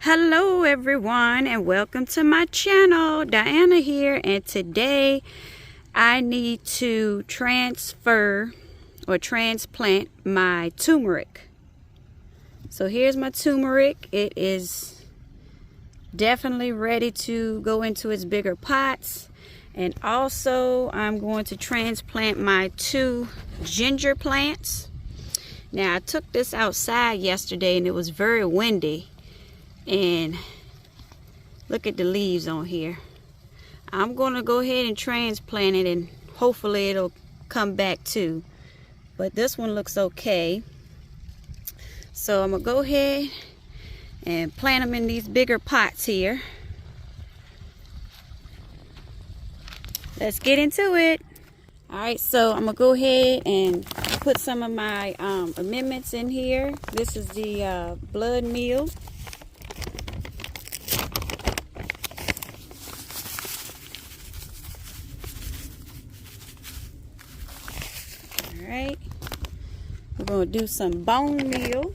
Hello everyone and welcome to my channel. Dianna here, and today I need to transfer or transplant my turmeric. So here's my turmeric. It is definitely ready to go into its bigger pots, and also I'm going to transplant my 2 ginger plants. Now I took this outside yesterday and it was very windy, and look at the leaves on here. I'm gonna go ahead and transplant it and hopefully it'll come back too, but this one looks okay. So I'm gonna go ahead and plant them in these bigger pots here. Let's get into it. Alright, so I'm gonna go ahead and put some of my amendments in here. This is the blood meal. Alright, we're going to do some bone meal.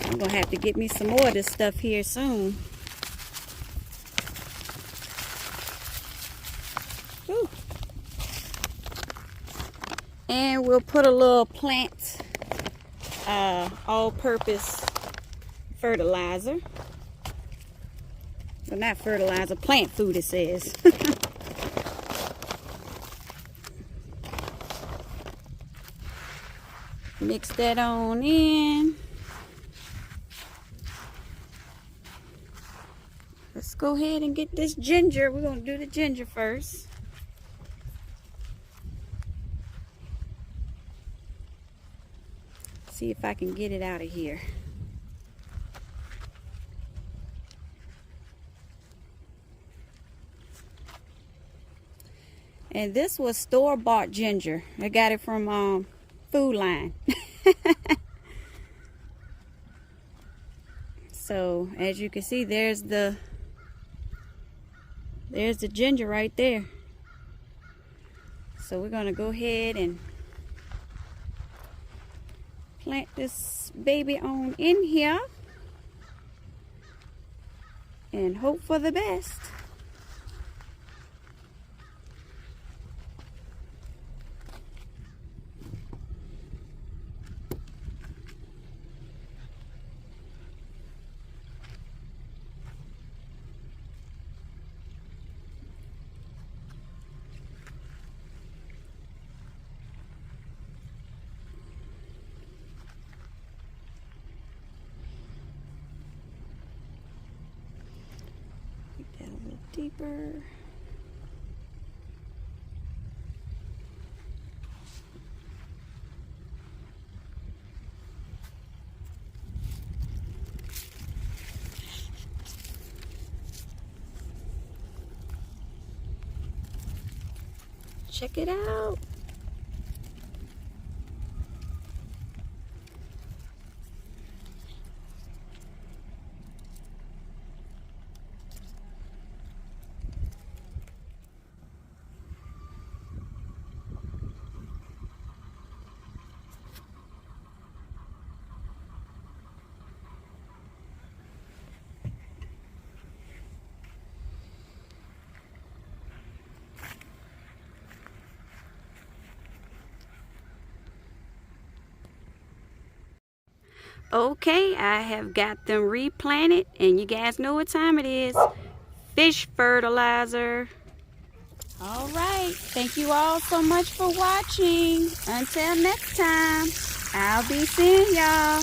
I'm going to have to get me some more of this stuff here soon. Whew. And we'll put a little plant all-purpose fertilizer. Well, not fertilizer, plant food it says. Mix that on in. Let's go ahead and get this ginger. We're going to do the ginger first. See if I can get it out of here. And this was store-bought ginger. I got it from Food Line. So as you can see, there's the ginger right there. So we're gonna go ahead and plant this baby on in here and hope for the best. Deeper. Check it out. Okay, I have got them replanted, and you guys know what time it is. Fish fertilizer. All right, thank you all so much for watching. Until next time, I'll be seeing y'all.